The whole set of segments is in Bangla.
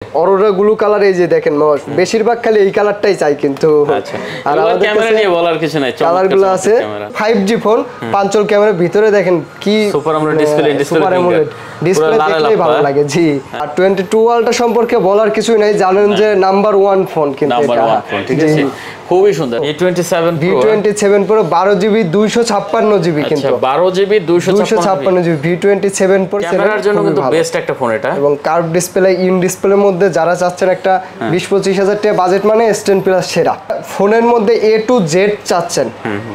অরোরা ব্লু কালার এই যে দেখেন বেশিরভাগ খালি এই কালারটাই চাই কিন্তু আচ্ছা আর আমাদের ক্যামেরা নিয়ে বলার কিছু নাই কালারগুলো আছে 5G ফোন পাঁচল ক্যামেরা ভিতরে দেখেন কি সুপার আমোলেড ডিসপ্লে দেখলেই ভালো লাগে জি আর 22 আলট্রা সম্পর্কে বলার কিছুই নাই জানেন যে নাম্বার 1 ফোন কিন্তু নাম্বার 1 ফোন ঠিক আছে খুবই সুন্দর V27 Pro 12GB 256GB কিন্তু 12GB 256GB V27 Pro ক্যামেরার জন্য কিন্তু বেস্ট একটা ফোন এটা এবং কার্ভ ডিসপ্লে ইন ডিসপ্লের মধ্যে যারা চাচ্ছেন একটা 20-25 হাজার টাকা বাজেট মানে S10 প্লাস সেরা ফোনের মধ্যে A to Z চাচ্ছেন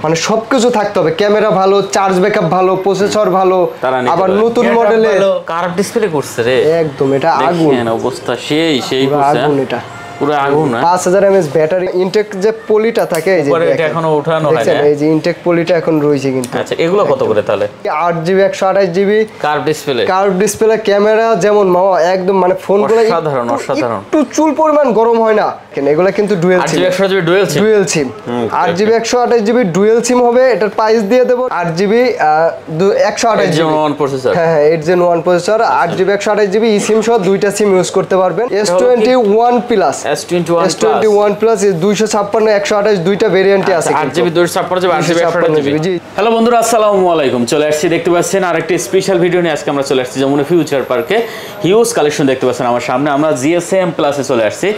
মানে সবকিছু থাকতে হবে ক্যামেরা ভালো চার্জ ব্যাকআপ ভালো প্রসেসর ভালো আবার নতুন মডেলে কার্ভ ডিসপ্লে করছে রে একদম এটা আগুন অবস্থা সেই করছে আগুন এটা পুরো আগুন না 5000 mAh ব্যাটারি ইনটেক যে পলিটা থাকে এই যে এটা এখনো ওঠানো হয় না এই যে ইনটেক পলিটা এখন রয়েছে কিন্তু আচ্ছা এগুলো কত করে তাহলে 8GB 128GB curve display camera যেমন একদম মানে ফোনগুলো সাধারণ একটু চুল পরিমাণ গরম হয় না কেন এগুলা কিন্তু dual SIM 8GB 128GB dual SIM 8GB 128GB dual SIM হবে এটার প্রাইস দিয়ে দেব 8GB 128GB 8 প্রসেসর হ্যাঁ 8 প্রসেসর 8GB 128GB eSIM সহ দুইটা সিম ইউজ করতে পারবেন S21 প্লাস S21 প্লাস 256 128 দুইটা ভেরিয়েন্টে আছে 8GB 256 8GB 128GB হ্যালো বন্ধুরা আসসালামু আলাইকুম চলে আসছি দেখতে পাচ্ছেন আরেকটি স্পেশাল ভিডিও নিয়ে আজকে আমরা চলে আসছি যমুনা ফিউচার পার্কে হিউজ কালেকশন দেখতে পাচ্ছেন আমার সামনে আমরা GSM প্লাসে চলে আসছি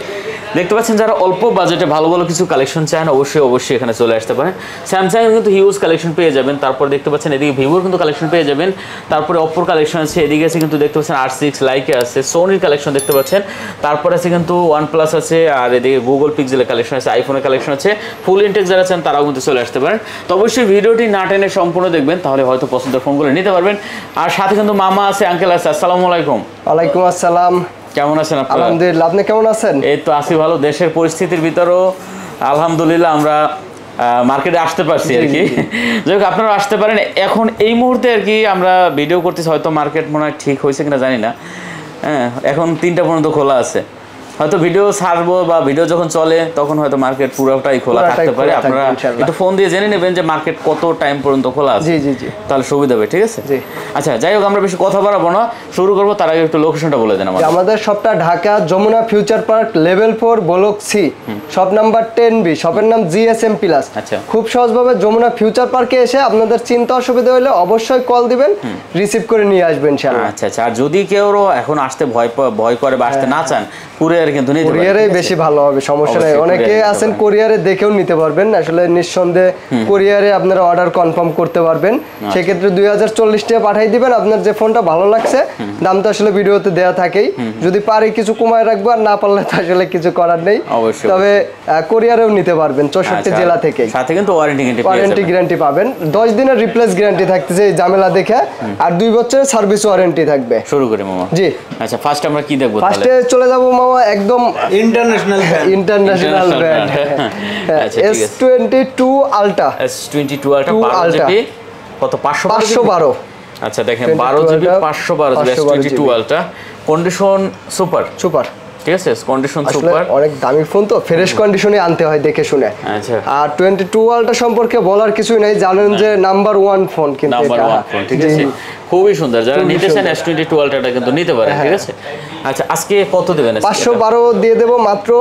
দেখতে পাচ্ছেন যারা অল্প বাজেটে ভালো ভালো কিছু কালেকশন চান অবশ্যই এখানে চলে আসতে পারেন স্যামসাং এর কিন্তু হিউজ কালেকশন পেয়ে যাবেন তারপর দেখতে পাচ্ছেন এদিকে ভিভোর কিন্তু কালেকশন পেয়ে যাবেন তারপরে অপ্পোর কালেকশন আছে এদিকে আছে কিন্তু দেখতে পাচ্ছেন R6 লাইকে আছে সোনির কালেকশন দেখতে পাচ্ছেন তারপর আছে কিন্তু OnePlus আছে আর এদিকে গুগল পিক্সেলের কালেকশন আছে আইফোনের কালেকশন আছে ফুল ইনটেক যারা চান তারাও কিন্তু চলে আসতে পারেন তো অবশ্যই ভিডিওটি না টেনে সম্পূর্ণ দেখবেন তাহলে হয়তো পছন্দের ফোনগুলো নিতে পারবেন আর সাথে কিন্তু মামা আছে আঙ্কেল আছে আসসালামু আলাইকুম ওয়ালাইকুম আসসালাম কেমন আছেন আপনারা আলহামদুলিল্লাহ আপনি কেমন আছেন এই তো আছি ভালো দেশের পরিস্থিতির ভিতরও আলহামদুলিল্লাহ আমরা মার্কেটে আসতে পারছি আর কি যাই হোক আপনারা আসতে পারেন এখন এই মুহূর্তে আর কি আমরা ভিডিও করতেছি হয়তো মার্কেট মনে হয় ঠিক হয়েছে কিনা জানি না হ্যাঁ এখন 3টা পর্যন্ত খোলা আছে হয়তো ভিডিও ছাড়বো বা ভিডিও যখন চলে তখন হয়তো মার্কেট পুরোটাই খোলা থাকতে পারে আপনারা একটু ফোন দিয়ে জেনে নেবেন যে মার্কেট কত টাইম পর্যন্ত খোলা আছে জি তাহলে সুবিধা হবে ঠিক আছে আচ্ছা যাই হোক আমরা বেশি কথা বাড়াবো না শুরু করবো তার আগে একটু লোকেশনটা বলে দেন আমাদের শপটা Dhaka Jamuna future park level 4 block C shop number 10B শপের নাম GSM প্লাস খুব সহজভাবে যমুনা ফিউচার পার্কে এসে আপনাদের চিন্তা অসুবিধা হলে অবশ্যই কল দিবেন রিসিভ করে নিয়ে আসবেন ইনশাআল্লাহ আচ্ছা আর যদি কেউ এখন আসতে ভয় করে বা আসতে না চান কুরিয়ারে কিন্তু নিতে পারবেন কুরিয়ারেই বেশি ভালো হবে সমস্যা নাই অনেকে আছেন কুরিয়ারে দেখেও নিতে পারবেন আসলে নিঃসন্দেহে কুরিয়ারে আপনারা অর্ডার কনফার্ম করতে পারবেন সেই ক্ষেত্রে 2040 টাকা পাঠিয়ে দিবেন আপনার যে ফোনটা ভালো লাগছে দাম তো আসলে ভিডিওতে দেয়া থাকেই যদি পারি কিছু কমায় রাখবো আর না পারলে তো আসলে কিছু করার নেই তবে কুরিয়ারেও নিতে পারবেন 64 জেলা থেকে সাথে কিন্তু ওয়ারেন্টি গ্যারান্টি পাবেন 10 দিনের রিপ্লেস গ্যারান্টি থাকতেছে এই ঝামেলা দেখে আর 2 বছরের সার্ভিস ওয়ারেন্টি থাকবে শুরু করি মামা জি আচ্ছা ফার্স্ট আমরা কি দেখব তাহলে ফার্স্টে চলে যাব মামা একদম international brand S22 ultra S22 কত 512 আচ্ছা দেখেন 12GB 512 S22 ultra condition super ঠিক আছে কন্ডিশন সুপার অনেক দামি ফোন তো ফ্রেশ কন্ডিশনে আনতে হয় দেখে শুনে আচ্ছা আর 22 আলট্রা সম্পর্কে বলার কিছুই নাই জানেন যে নাম্বার 1 ফোন কিন্তু নাম্বার 1 ফোন ঠিক আছে খুবই সুন্দর যারা নিতে চান S22 আলট্রাটা কিন্তু নিতে পারেন ঠিক আছে আচ্ছা আজকে কত দিবেন 512 দিয়ে দেব মাত্র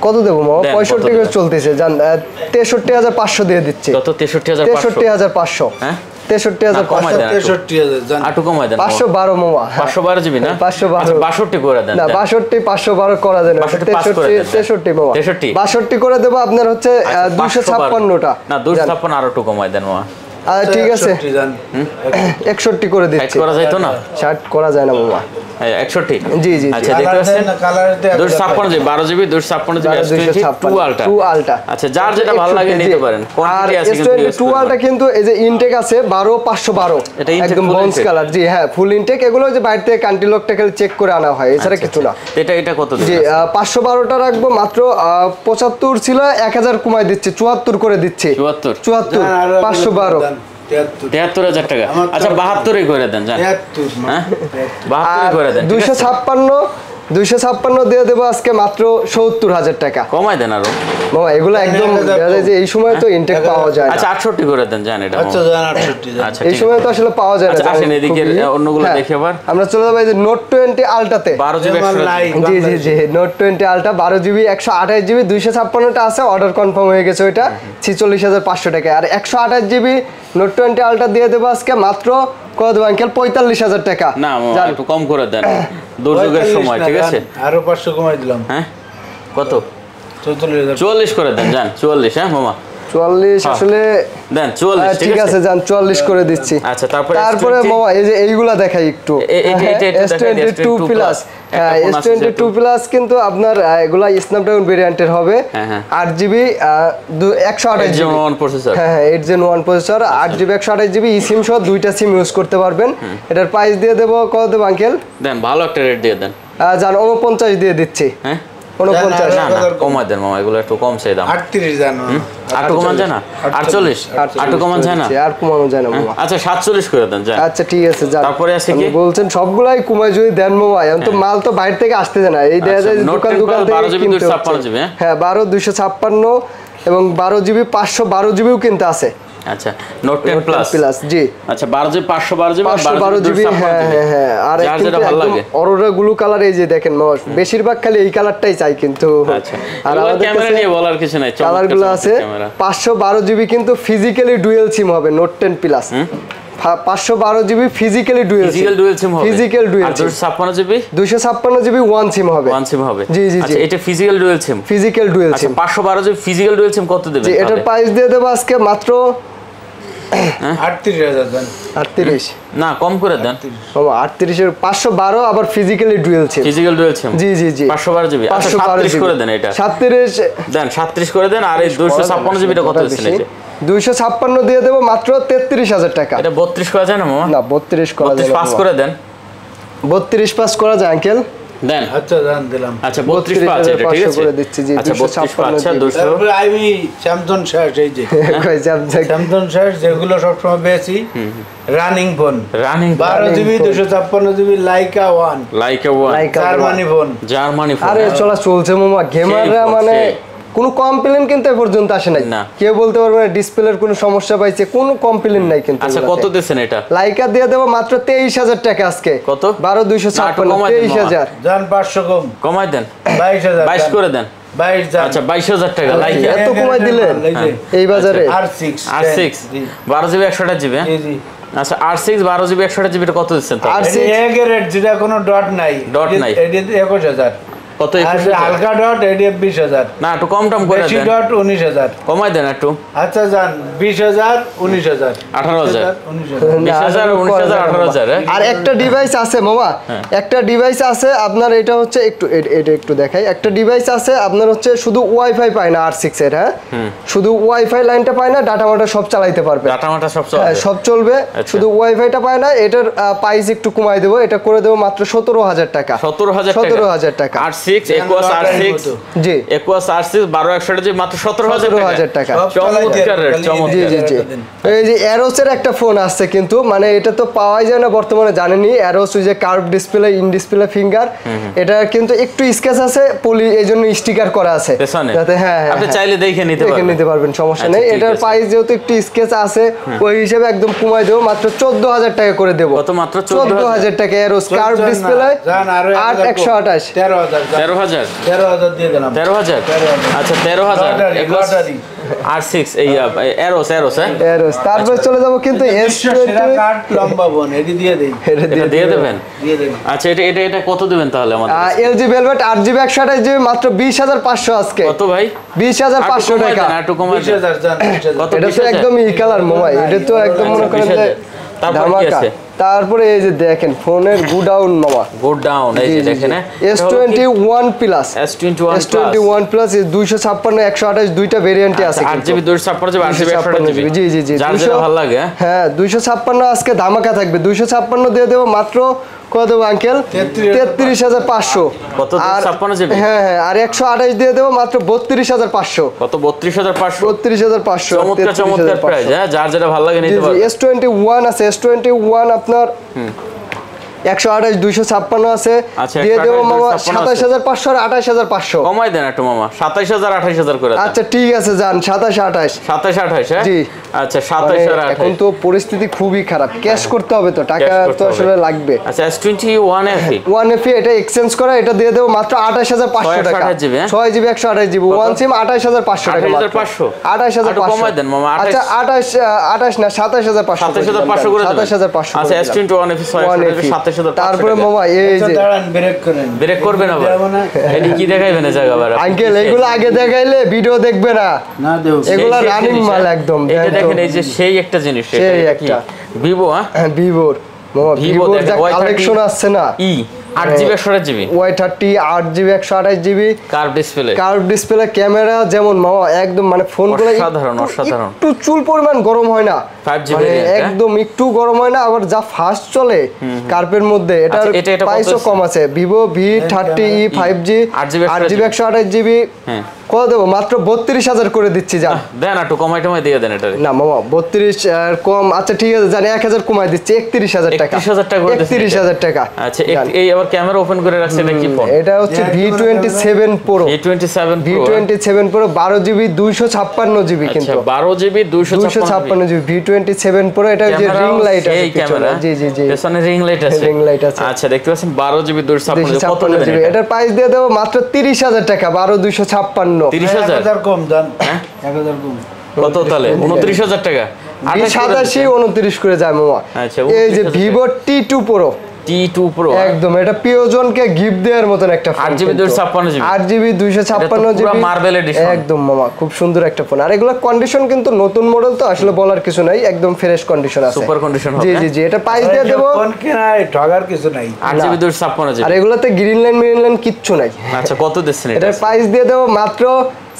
কত দেব মামা 65 করে চলতেছে জান 63500 দিয়ে দিচ্ছি কত 63500 হ্যাঁ 63500 আটু কমায় দেন 512 মামা 512 জিবি না 512 62 করে দেন না 62 512 করা দেন 63 মামা 62 করে দেব আপনার হচ্ছে 256টা না 256 আর একটু কমায় দেন মামা ঠিক আছে 61 করে দিচ্ছি করা যায় তো না 60 করা যায় না মামা 61 জি আচ্ছা দেখতে পাচ্ছেন 256 GB 12GB 256 GB S22 ultra আচ্ছা যার যেটা ভালো লাগে নিতে পারেন কোয়ান্টিটি আছে কিন্তু S22 আলট্রা কিন্তু এই যে ইনটেক আছে 12512 এটা একদম বন্স কালার জি হ্যাঁ ফুল ইনটেক এগুলো যে বাইরে থেকে কান্ট্রি লক টেকেল চেক করে আনা হয় এছাড়া কিছু না এটা কত দিবেন জি 512টা রাখবো মাত্র 75 ছিল 1000 কমায় দিচ্ছি 74 করে দিচ্ছি 74 512 73,000 টাকা আচ্ছা 72 করে দেন জান 72 করে দেন 256 256 দিয়ে দেবো আজকে মাত্র 70,000 টাকা। কমাই দেন আরো মামা, এগুলো একদম যে এই সময় তো ইনটেক পাওয়া যায় না। আচ্ছা 68 করে দেন, জান এটা। আচ্ছা জান 68 জান। আচ্ছা এই সময় তো আসলে পাওয়া যায় না। আচ্ছা আসেন এদিকে অন্যগুলো দেখি আবার। আমরা চলে যাবো এই যে নোট 20 আলট্রাতে। 12 জিবি জি জি জি, নোট 20 আলট্রা 12 জিবি 128 জিবি 256টা আছে, অর্ডার কনফার্ম হয়ে গেছে। ওইটা 46,500 টাকা। আর 128 জিবি নোট 20 আলট্রা দিয়ে দেবো আজকে মাত্র কত দেবো আঙ্কেল? 45,000 টাকা। না একটু কম করে দেন, দুর্যোগের সময়, ঠিক আছে? আরো 500 কমাই দিলাম। হ্যাঁ কত? 44,000। 44 করে দেন, জান 44। হ্যাঁ মামা 44 আসলে দেন 44, ঠিক আছে জান 44 করে দিচ্ছি। আচ্ছা তারপরে মামা এই যে এইগুলা দেখাই একটু। S22 প্লাস, S22 প্লাস কিন্তু আপনার এগুলা স্ন্যাপড্রাগন ভেরিয়েন্টের হবে। 8GB 128GB Gen 1 processor. হ্যাঁ 8 Gen 1 processor, 8GB 128GB eSIM সহ দুইটা সিম ইউজ করতে পারবেন। এটার প্রাইস দিয়ে দেব কত দেব আঙ্কেল? দেন ভালো একটা রেট দিয়ে দেন। জান 49 দিয়ে দিচ্ছি। হ্যাঁ 49 না না কমাই দেন মামা, এগুলো একটু কম চাই দাম। 38 জানো। আটু কমান যায় না? 48 আটু কমান যায় না? আর কমানো যায় না মামা। আচ্ছা 47 করে দেন, জান। আচ্ছা ঠিক আছে জান। তারপরে আছে কি বলছেন সবগুলাই কমাই যদি দেন মামা, এখন তো মাল তো বাইরে থেকে আসতে যায় না, এই দেয়া যায় দোকান থেকে 12GB 256GB। হ্যাঁ 12 256 এবং 12GB 512GBও কিনতে আছে। আচ্ছা নোট 10 প্লাস জি। আচ্ছা 12GB 512GB 512GB। হ্যাঁ হ্যাঁ হ্যাঁ। আর যেটা ভালো লাগে অরোরা ব্লু কালার, এই যে দেখেন মামা, বেশিরভাগ খালি এই কালারটাই চাই কিন্তু। আচ্ছা আর আমাদের ক্যামেরা নিয়ে বলার কিছু নাই, কালারগুলো আছে। 512GB কিন্তু ফিজিক্যালি ডুয়াল সিম হবে note 10 plus. 512GB physically dual SIM হবে। Physical dual SIM. 256GB 1 সিম হবে। 1 সিম হবে। জি জি জি, আচ্ছা এটা physical dual SIM. Physical dual SIM. 512GB physical dual SIM কত দেবেন? জি এটার প্রাইস দিয়ে দেব আজকে মাত্র 38,000 জান। 38 না কম করে দেন বাবা। 38 এর 512 আবার ফিজিক্যালি ডুয়াল সিম। Physical dual SIM. জি জি জি 512GB। আচ্ছা 37 করে দেন এটা। 37 দেন 37 করে দেন। আর এই 256GB টা কত দিচ্ছেন এই যে? 256 দিয়ে দেব মাত্র 33,000 টাকা। এটা 32 করা যায় না মামা? না 32 করা যায় 32 পাস করে দেন। 32 পাস করা যায় আঙ্কেল? দেন। আচ্ছা জান দিলাম। আচ্ছা 32 পাস এটা, ঠিক আছে করে দিচ্ছি। জি আচ্ছা 32 পাস। আচ্ছা 200। তারপরে আমি স্যামসাং শেয়ার এই যে কই স্যামসাং শেয়ার যেগুলো সব সময় বেশি running phone. 12GB 256GB Laika 1। Laika 1 Germany phone. আরে চলা চলছে মামা, গেমাররা মানে কোনো কমপ্লেইন কিন্তু এ পর্যন্ত আসে নাই। কেউ বলতে পারবে না ডিসপ্লের কোনো সমস্যা পাইছে, কোনো কমপ্লেইন নাই কিন্তু। আচ্ছা কত দিবেন এটা? লাইকা দিয়ে দেব মাত্র 23,000 টাকা আজকে। কত? 12,256 23,000। জান 500 কম কমাই দেন। 22,000 22 করে দেন। 22 জান। আচ্ছা 22,000 টাকা লাইকা। এত কমাই দিলেন এই বাজারে? R6 12GB 128GB। জি জি। আচ্ছা R6 12GB 128GB এটা কত দিচ্ছেন তাহলে? R6 এর রেট যেটা কোনো ডট নাই। ডট নাই। এডি 21,000। কত? আর হালকা ডট এডি 20,000। না একটু কম টম করে দেন। বেশি ডট 19,000। কমাই দেন একটু। আচ্ছা জান 20,000 19,000 18,000 19,000 20,000 19,000 18,000। আর একটা ডিভাইস আছে মামা, একটা ডিভাইস আছে আপনার, এটা হচ্ছে একটু এটা একটু দেখাই। একটা ডিভাইস আছে আপনার হচ্ছে শুধু ওয়াইফাই পায় না R6 এর। হ্যাঁ শুধু ওয়াইফাই লাইনটা পায় না, ডাটা মাটা সব চালাতে পারবে। ডাটা মাটা সব চলবে? হ্যাঁ সব চলবে, শুধু ওয়াইফাইটা পায় না। এটার প্রাইস একটু কমাই দেব, এটা করে দেব মাত্র 17,000 টাকা। 17,000 টাকা। R6 Equus R6 জি Equus R6 12/128GB মাত্র 17,000 টাকা। চমৎকার রেট, চমৎকার। জি জি জি। এই যে অ্যারোসের একটা ফোন আসছে কিন্তু মানে এটা তো পাওয়াই যায় না বর্তমানে, জানেনই অ্যারোস ওই যে curve display, in display finger. এটা কিন্তু একটু স্কেচ আছে পলি, এইজন্য স্টিকার করা আছে যাতে হ্যাঁ আপনি চাইলে দেখে নিতে পারবেন, সমস্যা নেই। এটার প্রাইস যেহেতু একটু স্কেচ আছে ওই হিসেবে একদম কমাই দেব, মাত্র 14,000 টাকা করে দেব। কত? মাত্র 14,000 টাকা। অ্যারোস কার্ভ ডিসপ্লে 8,128 13,000 13,000 দিয়ে দিলাম। 13,000 আচ্ছা 13,000 R6 এই অ্যারোস অ্যারোস। তারপর চলে যাব কিন্তু S20 কার্ড লম্বা বোন এডি দিয়ে দেই। এটা দিয়ে দেবেন? দিয়ে দেন। আচ্ছা এটা কত দিবেন তাহলে আমাদের? LG Velvet 8GB 128GB মাত্র 20,500 আজকে। কত ভাই? 20,500 টাকা। একটু কমাই দেন। 20,000 জান। কত? এটা তো একদম ই কালার মোবাইল, এটা তো একদম মনে করেন যে তারপর কি আছে? তারপরে এই যে দেখেন ফোনের গুডাউন মামা, গুডাউন এই যে দেখেন S21 প্লাস S21 প্লাস 256 128 দুইটা ভেরিয়েন্টে আছে কিন্তু 8GB 256GB 8GB 128GB। জি জি জি, যার যেটা ভালো লাগে। হ্যাঁ 256 আজকে ধামাকা থাকবে। 256 দিয়ে দেব মাত্র কত দেব আঙ্কেল? 33,500। কত? 256GB? হ্যাঁ হ্যাঁ। আর 128 দিয়ে দেব মাত্র 32,500। কত? 32,500 32,500। চমৎকার প্রাইস। হ্যাঁ যার যেটা ভালো লাগে নিতে পারবেন। S21 আছে, S21 আপনার 128 256 আছে, আচ্ছা, দিয়ে দেবো 128, মামা 256 27500 আর 28500। কমাই দেন একটু মামা, 27000 28000 করে দেন। আচ্ছা ঠিক আছে যান 27 28। 27 28 হ্যাঁ জি। আচ্ছা 27 আর 28। এখন তো পরিস্থিতি খুবই খারাপ, ক্যাশ করতে হবে তো, টাকা Cash করতে তো হবে। আসলে লাগবে। আচ্ছা S21 FE 1FE এটা এক্সচেঞ্জ করা, এটা দিয়ে দেবো মাত্র 28500 টাকা। 6 GB, হ্যাঁ? 6 GB 128 GB ওয়ান সিম 28500 টাকা মাত্র। 28500 28500 কমাই দেন মামা, 28 আচ্ছা 28 না 27500 27500 করে দেন। 27500 আচ্ছা S21 FE 27500 তারপরে মামা এই আচ্ছা, যে দাঁড়ান, ব্রেক করেন। ব্রেক করবেন আবার, যাবো না। এডি কি দেখাইবেন না জায়গা আবার? আঙ্কেল এগুলো আগে দেখাইলে ভিডিও দেখবে না। না দেও। এগুলা রানিং মাল একদম। এটা দেখেন, এই যে সেই একটা জিনিস, সেই একটা। ভিভো হ্যাঁ ভিভোর মামা, ভিভোর দেখেন, যা Y30 কালেকশন আসছে না, ই 8GB 128GB Y30 8GB 128GB curve display, curve display, camera যেমন মামা একদম মানে ফোনগুলো অসাধারণ, অসাধারণ। একটু চুল পরিমাণ গরম হয় না, 5G মানে variant, হ্যাঁ? একদম একটু গরম হয় না, আবার যা ফাস্ট চলে কার্ভের মধ্যে, এটার আচ্ছা, এটা কত প্রাইসও আছে? কম আছে। Vivo V30e 5G 8GB 128GB হ্যাঁ কত দেবো? মাত্র 32000 করে দিচ্ছি যান। দেন একটু কমাই টমাই দিয়ে দেন এটা। না মামা 32 আর কম, আচ্ছা ঠিক আছে জানি 1000 কমাই দিচ্ছি, 31000 টাকা। 31000 টাকা করে দিচ্ছেন 31000 টাকা। আচ্ছা এই আবার ক্যামেরা ওপেন করে রাখছে, এটা কি ফোন? এটা হচ্ছে V27 Pro। A27 Pro V27 Pro 12GB 256GB আচ্ছা কিন্তু 12GB 256GB V27 Pro। এটা যে রিং লাইট আছে এই পিছনে, ক্যামেরা, জি জি জি পেছনে রিং লাইট আছে, রিং লাইট আছে। আচ্ছা দেখতে পাচ্ছেন 12GB 256 কত নেবেন 256GB এটা? এটার প্রাইস দিয়ে দেবো মাত্র 30000 টাকা। 12256 30000 1000 কম দেন। হ্যাঁ 1000 কম। কত তাহলে 29000 টাকা 87 29 করে যায় মামা। আচ্ছা, এই যে 29,000 Vivo T2 Pro T2 Pro একদম, এটা প্রিয়জনকে গিফট দেওয়ার মতন একটা phone. 8GB 256GB 8GB 256GB পুরো মার্বেল এডিশন একদম মামা, খুব সুন্দর একটা ফোন। আর এগুলো কন্ডিশন কিন্তু নতুন মডেল তো আসলে বলার কিছু নাই, একদম ফ্রেশ কন্ডিশন আছে, সুপার কন্ডিশন জি হবে। জি জি। এটা প্রাইস দিয়ে দেবো, ফোন কেনায় ঠগার কিছু নাই। 8GB 256GB আর এগুলোতে গ্রিন লাইন কিচ্ছু নাই। আচ্ছা কত দিচ্ছেন এটা? এটার প্রাইস দিয়ে দেবো মাত্র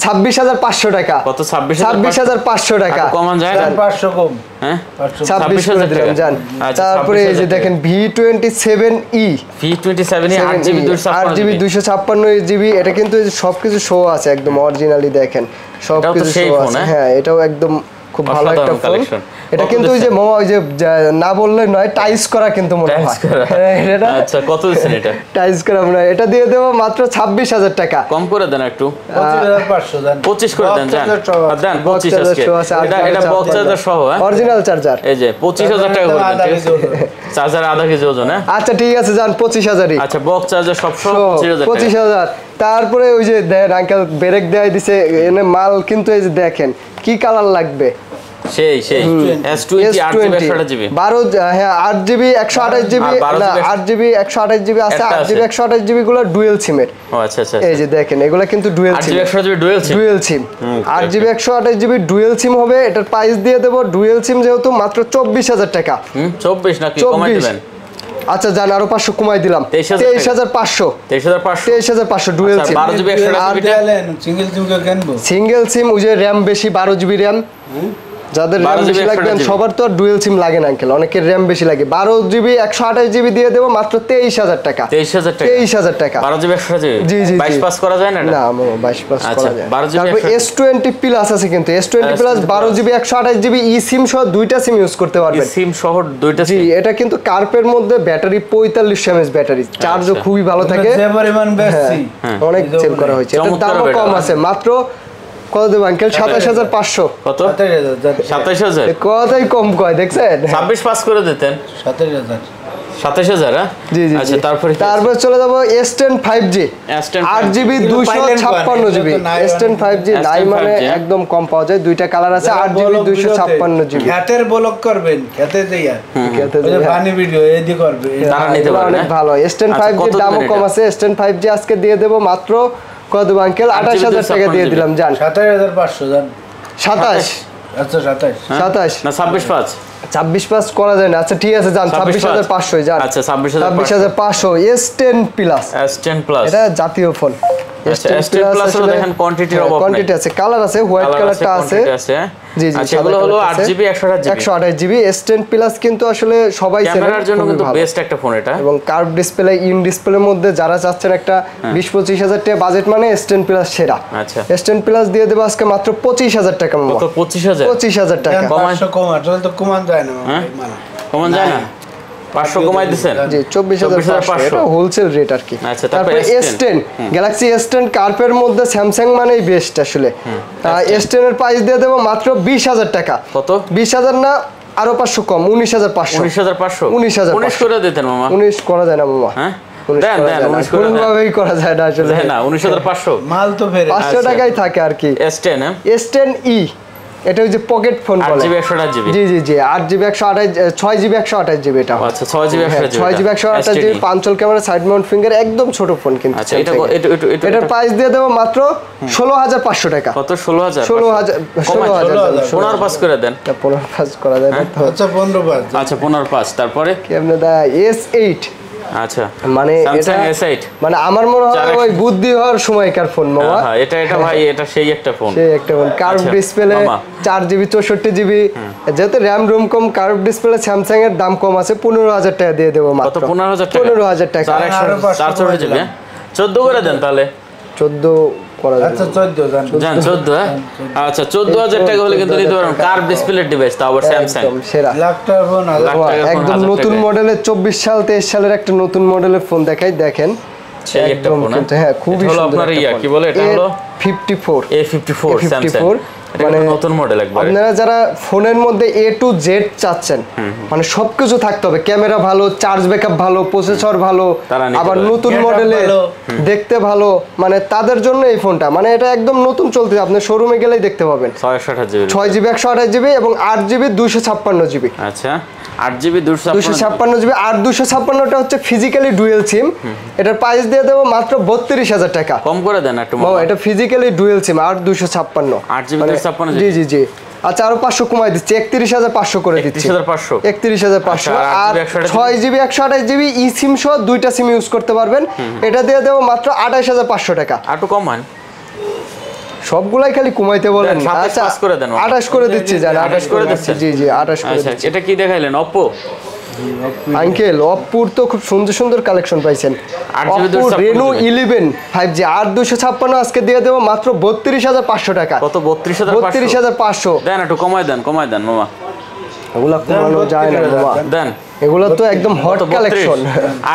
26500 টাকা। কত 26500 টাকা। আর কমান যায় না? 500 কম। হ্যাঁ 26 করে দিলাম জান। আচ্ছা, তারপরে এই যে 26,000 দেখেন V27e V27 8GB 8GB 256GB, এটা কিন্তু এই যে সবকিছু শো আছে একদম অরিজিনালি, দেখেন সবকিছু সেই শো ফোন, আছে। হ্যাঁ? হ্যাঁ এটাও একদম খুব ভালো একটা অসাধারণ ফোন। collection। এটা কত কিন্তু ওই যে দিচ্ছেন? মামা ওই যে না বললে নয়, টাইস করা কিন্তু মনে হয়। টাইস করা। হ্যাঁ, এটা আচ্ছা কত দিচ্ছেন এটা? টাইস করা মনে হয়। এটা দিয়ে দেবো মাত্র 26000 টাকা। কম করে দেন একটু, 25500 দেন। 25 করে দেন জান। আর দেন 25 চার্জার আজকে। শো আছে, এটা বক্স চার্জার সহ হ্যাঁ? Original charger. এই যে 25000 টাকা করে দেন, ঠিক আছে? চার্জার আধা কেজি ওজন হ্যাঁ? আচ্ছা ঠিক আছে যান 25000ই। আচ্ছা বক্স চার্জার সব সহ 25000 টাকা। 25000। তারপরে ওই যে দেন আঙ্কেল ব্রেক দেয় দিছে, এনে মাল কিন্তু এই যে দেখেন কি কালার লাগবে, সেই S20 8GB 128GB 12 হ্যাঁ 8GB 128GB আর 12GB না 8GB 128GB আছে, একটা আছে। 8GB 128GB গুলো ডুয়েল সিমের। ও আচ্ছা আচ্ছা এই যে দেখেন এগুলো কিন্তু ডুয়েল সিম, 8GB 128GB ডুয়েল সিম। ডুয়েল সিম 8GB 128GB ডুয়েল সিম হবে। এটার প্রাইস দিয়ে দেবো ডুয়েল সিম যেহেতু মাত্র 24000 টাকা। 24 নাকি কমাই দিবেন? আচ্ছা জান আরো 500 কমাই দিলাম, 23500 23500 23500 23500 ডুয়েল আচ্ছা, সিম। 12GB 128GB সিঙ্গেল সিম কিনবো। সিঙ্গেল সিম ওই যে র্যাম বেশি 12GB র্যাম, যাদের র্যাম 12GB বেশি লাগবে 128GB সবার তো আর ডুয়েল সিম লাগে না আঙ্কেল, অনেকের র্যাম বেশি লাগে। 12GB 128GB দিয়ে দেবো মাত্র 23000 টাকা। 23000 টাকা 23000 টাকা 12GB 128GB জি জি 22 পাস করা যায় না এটা? না 22 পাস আচ্ছা, করা যায়। 12GB তারপর S20 প্লাস আছে কিন্তু S20 প্লাস 12GB 128GB ই সিম সহ দুইটা সিম ইউজ করতে পারবেন। সিম সহ দুইটা জি সিম। এটা কিন্তু কার্পের মধ্যে ব্যাটারি 45 mAh ব্যাটারি, চার্জও আচ্ছা। খুবই ভালো থাকে, যে পরিমাণ বেশি অনেক সেল করা হয়েছে। এটার চমৎকার দামও ব্যাটারি। কম আছে, মাত্র কত দেব আঙ্কেল 27500। কত 27000 দেন। 27000 কথাই কম কয় দেখছেন। 26 পাস করে দিতেন 27000 27000 হ্যাঁ? জি জি আচ্ছা তারপরে তারপর চলে যাব S10 5G S10 8GB কিন্তু পাইলেন 256GB কোন? এটা তো নাই S10 5G S10 নাই মানে 5G একদম কম পাওয়া যায়, দুইটা কালার আছে 8GB 256GB। খেতের ব্লক করবেন, খেতে যাইয়া খেতে ওই যে যাইয়া। পানি ভিডিও এদি করবে। তারা নিতে এগুলো পারবে, অনেক হ্যাঁ? ভালো। S10 আচ্ছা, 5G কত দামও দিবেন কম এটা? আছে। S10 5G আজকে দিয়ে দেব মাত্র কত দেব আঙ্কেল 28000 টাকা দিয়ে দিলাম জান। 27500 দেন। 27 আচ্ছা 27 হ্যাঁ? 27 না 26 পাস 26 পাস করা যায় না। আচ্ছা ঠিক আছে জান 26500 জান। আচ্ছা 26500 26500 S10 প্লাস S10 প্লাস এটা জাতীয় ফোন। আচ্ছা S10 প্লাস হলো দেখেন কোয়ান্টিটির অভাব নাই, কোয়ান্টিটি আছে, কালার আছে, হোয়াইট কালারটা আছে। জি জি আচ্ছা এগুলো হলো 8GB 128GB 128GB S10 plus কিন্তু আসলে সবাই চেনে, ক্যামেরার জন্য খুবই কিন্তু ভালো। বেস্ট একটা ফোন এটা। এবং কার্ভ ডিসপ্লে ইন ডিসপ্লের মধ্যে যারা চাচ্ছেন একটা 20-25 টাকা বাজেট মানে S10 প্লাস সেরা। আচ্ছা S10 প্লাস দিয়ে দেবো আজকে মাত্র 25000 টাকা মামা। কত 25000 25000 টাকা। দেন 500 কম, আসলে তো কমান যায় না হ্যাঁ? মানে। কমন যায় না 500 কমাই দিবেন জি 24500 এটা হোলসেল রেট আর কি। আচ্ছা, তারপরে S10 গ্যালাক্সি S10 কার্পের মধ্যে স্যামসাং মানেই বেস্ট আসলে। S10 এর প্রাইস দিয়ে দেব মাত্র 20000 টাকা। কত? 20000 না আরো 500 কম 19500। 19500 19 করে দিতেন মামা। 19 করা যায় না মামা। হ্যাঁ দেন 19 করে দেন। কোনভাবেই করা যায় না আসলে। না 19500 মাল তো ফেরে 500 টাকাই থাকে আর কি। S10 S10e এটা হচ্ছে পকেট ফোন বলে। 8GB 128GB জি জি জি 8GB 128 6GB 128GB এটা। আচ্ছা 6GB 128GB 6GB 128GB পাঞ্চল camera side Mount finger একদম ছোট ফোন কিন্তু। আচ্ছা এটা এটার প্রাইস দিয়ে দেব মাত্র 16500 টাকা। কত? 16000 15 পাস করে দেন। 15 পাস করা যায় না তো। আচ্ছা 15 পাস। আচ্ছা 15 পাস তারপরে কেমনে দা S8 আচ্ছা মানে Samsung এটা S8 মানে আমার মনে হয় ওই বুদ্ধি হওয়ার সময়কার ফোন মামা। হ্যাঁ এটা ভাই এটা সেই একটা ফোন। সেই একটা phone curve display 4GB 64GB যেহেতু র‍্যাম রুম কম কার্ভ ডিসপ্লে স্যামসাং এর দাম কম আছে 15000 টাকা দিয়ে দেব মাত্র। কত 15000 টাকা? 15000 টাকা। 464GB 14 করে দেন তাহলে। 14 করা যাবে। আচ্ছা 14 জান 14 হ্যাঁ আচ্ছা 14000 টাকা হলে কিন্তু নিতে পারবেন কার্ভ ডিসপ্লে ডিভাইস তাও আবার স্যামসাং। একদম সেরা। লাখ টাকা ফোন একদম নতুন মডেলের 24 সাল 23 সালের একটা নতুন মডেলের ফোন দেখাই দেখেন। সেই একটা ফোন হ্যাঁ খুবই সুন্দর। আপনার কি বলে এটা হলো A54 A54 স্যামসাং। মানে নতুন মডেল একবার। আপনারা যারা ফোনের মধ্যে A to Z চাচ্ছেন মানে সবকিছু থাকতে হবে, ক্যামেরা ভালো, চার্জ ব্যাকআপ ভালো, প্রসেসর ভালো, আবার নতুন মডেলে দেখতে ভালো, মানে তাদের জন্য এই ফোনটা মানে এটা একদম নতুন চলতেছে। আপনি শোরুমে গেলেই দেখতে পাবেন। 6GB 128GB এবং 8GB 256GB। আচ্ছা 8GB 256GB আর 256টা হচ্ছে ফিজিক্যালি ডুয়েল সিম। এটার প্রাইস দিয়ে দেব মাত্র 32000 টাকা। কম করে দেন একটু মামা। এটা ফিজিক্যালি ডুয়েল সিম আর 256 8GB 256GB। জি জি জি আচ্ছা আরো 500 কমাই দিচ্ছি 31500 করে দিচ্ছি। 31500 আর 6GB 128GB ই সিম সহ দুইটা সিম ইউজ করতে পারবেন। এটা দিয়ে দেব মাত্র 28500 টাকা। একটু কমান সবগুলাই খালি কমাইতে বলেন। আচ্ছা 28 করে দিচ্ছি জান 28 করে দিচ্ছি। জি জি 28 করে দিচ্ছি। এটা কি দেখাইলেন Oppo? আঙ্কেল অপ্পুর তো খুব সুন্দর সুন্দর কালেকশন পাইছেন। Oppo Reno 11 5G 8256 আজকে দিয়ে দেব মাত্র 32500 টাকা। কত? 32500 দেন একটু কমাই দেন মামা। এগুলা কমানো যায় না মামা। দেন এগুলো তো একদম hot collection.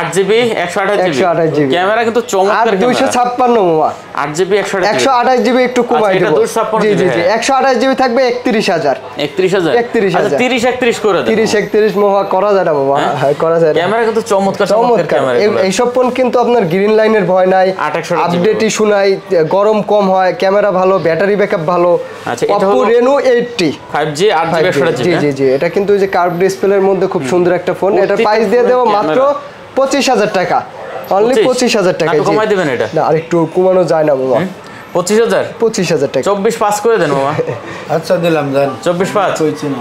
8GB 128GB camera কিন্তু চমৎকার ক্যামেরা। 256 মামা 8GB 128GB একটু কমাই দেব। জি জি জি 128GB থাকবে 31000 আচ্ছা 30 31 করে দেন। 30 31 মামা করা যায় না মামা। হ্যাঁ করা যায়। ক্যামেরা কিন্তু চমৎকার ক্যামেরা। এই সব ফোন কিন্তু আপনার গ্রিন লাইনের ভয় নাই, আপডেট ইস্যু নাই, গরম কম হয়, ক্যামেরা ভালো, ব্যাটারি ব্যাকআপ ভালো। আচ্ছা Oppo Reno 80 5G 8GB 128GB। জি জি জি এটা কিন্তু ওই যে কার্ভ ডিসপ্লের মধ্যে খুব সুন্দর একটা ফোন। এটার প্রাইস দিয়ে দেব মাত্র 25000 টাকা। অনলি 25000 টাকা। একটু কমাই দিবেন এটা। না আরেকটু কমানো যায় না মামা। 25000 টাকা। 24 পাস করে দেন মামা। আচ্ছা দিলাম জান 24 পাস।